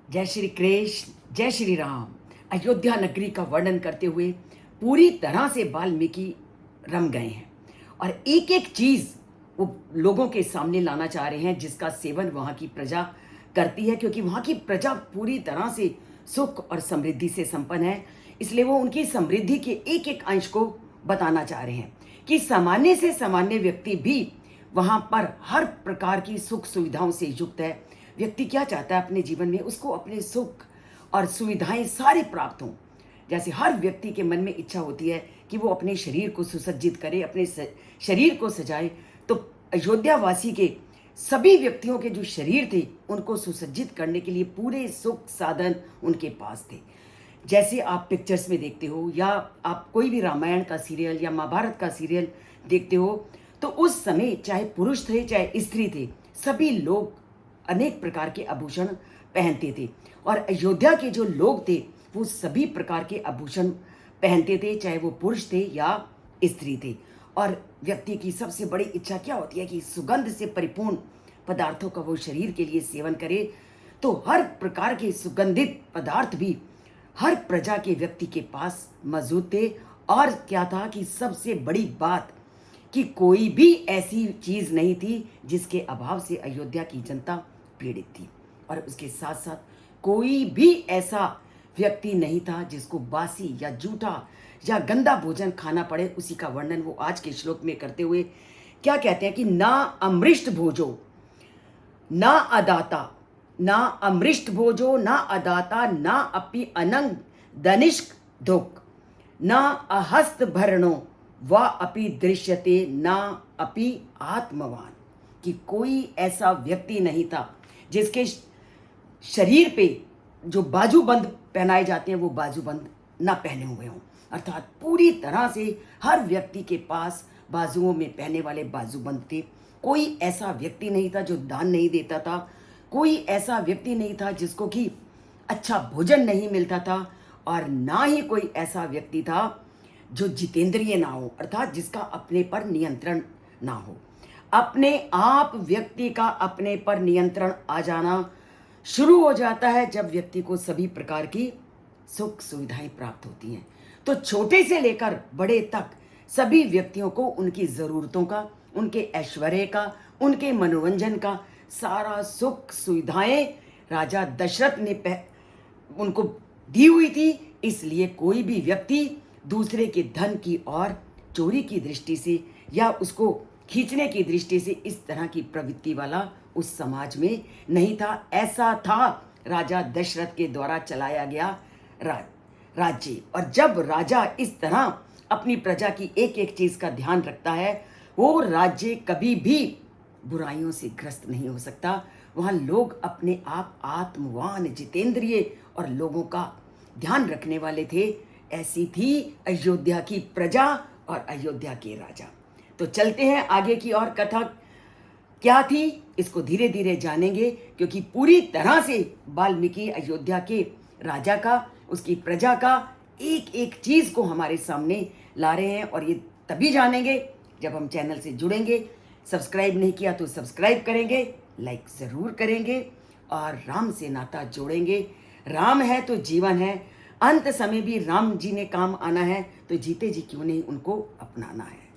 जय श्री कृष्ण, जय श्री राम। अयोध्या नगरी का वर्णन करते हुए पूरी तरह से वाल्मीकि रम गए हैं और एक एक चीज वो लोगों के सामने लाना चाह रहे हैं जिसका सेवन वहां की प्रजा करती है, क्योंकि वहां की प्रजा पूरी तरह से सुख और समृद्धि से संपन्न है। इसलिए वो उनकी समृद्धि के एक एक अंश को बताना चाह रहे हैं कि सामान्य से सामान्य व्यक्ति भी वहां पर हर प्रकार की सुख सुविधाओं से युक्त है। व्यक्ति क्या चाहता है अपने जीवन में, उसको अपने सुख और सुविधाएं सारी प्राप्त हों। जैसे हर व्यक्ति के मन में इच्छा होती है कि वो अपने शरीर को सुसज्जित करे, अपने शरीर को सजाए। तो अयोध्यावासी के सभी व्यक्तियों के जो शरीर थे उनको सुसज्जित करने के लिए पूरे सुख साधन उनके पास थे। जैसे आप पिक्चर्स में देखते हो या आप कोई भी रामायण का सीरियल या महाभारत का सीरियल देखते हो, तो उस समय चाहे पुरुष थे चाहे स्त्री थे, सभी लोग अनेक प्रकार के आभूषण पहनते थे। और अयोध्या के जो लोग थे वो सभी प्रकार के आभूषण पहनते थे, चाहे वो पुरुष थे या स्त्री थे। और व्यक्ति की सबसे बड़ी इच्छा क्या होती है कि सुगंध से परिपूर्ण पदार्थों का वो शरीर के लिए सेवन करे। तो हर प्रकार के सुगंधित पदार्थ भी हर प्रजा के व्यक्ति के पास मौजूद थे। और क्या था कि सबसे बड़ी बात कि कोई भी ऐसी चीज नहीं थी जिसके अभाव से अयोध्या की जनता पीड़ित थी। और उसके साथ साथ कोई भी ऐसा व्यक्ति नहीं था जिसको बासी या जूठा या गंदा भोजन खाना पड़े। उसी का वर्णन वो आज के श्लोक में करते हुए क्या कहते हैं कि ना अमृष्ट भोजो ना अदाता, ना अमृष्ट भोजो ना अदाता, ना अपि अनंग दनिष्क धुक, ना अहस्त भरणो व अपि दृश्यते, ना अपि आत्मवान। कि कोई ऐसा व्यक्ति नहीं था जिसके शरीर पे जो बाजूबंद पहनाए जाते हैं वो बाजूबंद ना पहने हुए हों। अर्थात पूरी तरह से हर व्यक्ति के पास बाजुओं में पहने वाले बाजूबंद थे। कोई ऐसा व्यक्ति नहीं था जो दान नहीं देता था। कोई ऐसा व्यक्ति नहीं था जिसको कि अच्छा भोजन नहीं मिलता था। और ना ही कोई ऐसा व्यक्ति था जो जितेंद्रिय ना हो, अर्थात जिसका अपने पर नियंत्रण ना हो। अपने आप व्यक्ति का अपने पर नियंत्रण आ जाना शुरू हो जाता है जब व्यक्ति को सभी प्रकार की सुख सुविधाएं प्राप्त होती हैं। तो छोटे से लेकर बड़े तक सभी व्यक्तियों को उनकी जरूरतों का, उनके ऐश्वर्य का, उनके मनोरंजन का सारा सुख सुविधाएं राजा दशरथ ने उनको दी हुई थी। इसलिए कोई भी व्यक्ति दूसरे के धन की ओर चोरी की दृष्टि से या उसको खींचने की दृष्टि से इस तरह की प्रवृत्ति वाला उस समाज में नहीं था। ऐसा था राजा दशरथ के द्वारा चलाया गया राज्य। और जब राजा इस तरह अपनी प्रजा की एक एक चीज का ध्यान रखता है, वो राज्य कभी भी बुराइयों से ग्रस्त नहीं हो सकता। वहां लोग अपने आप आत्मवान, जितेंद्रिय और लोगों का ध्यान रखने वाले थे। ऐसी थी अयोध्या की प्रजा और अयोध्या के राजा। तो चलते हैं आगे की और कथा क्या थी इसको धीरे धीरे जानेंगे, क्योंकि पूरी तरह से वाल्मीकि अयोध्या के राजा का, उसकी प्रजा का एक एक चीज को हमारे सामने ला रहे हैं। और ये तभी जानेंगे जब हम चैनल से जुड़ेंगे। सब्सक्राइब नहीं किया तो सब्सक्राइब करेंगे, लाइक जरूर करेंगे और राम से नाता जोड़ेंगे। राम है तो जीवन है, अंत समय भी राम जी ने काम आना है, तो जीते जी क्यों नहीं उनको अपनाना है।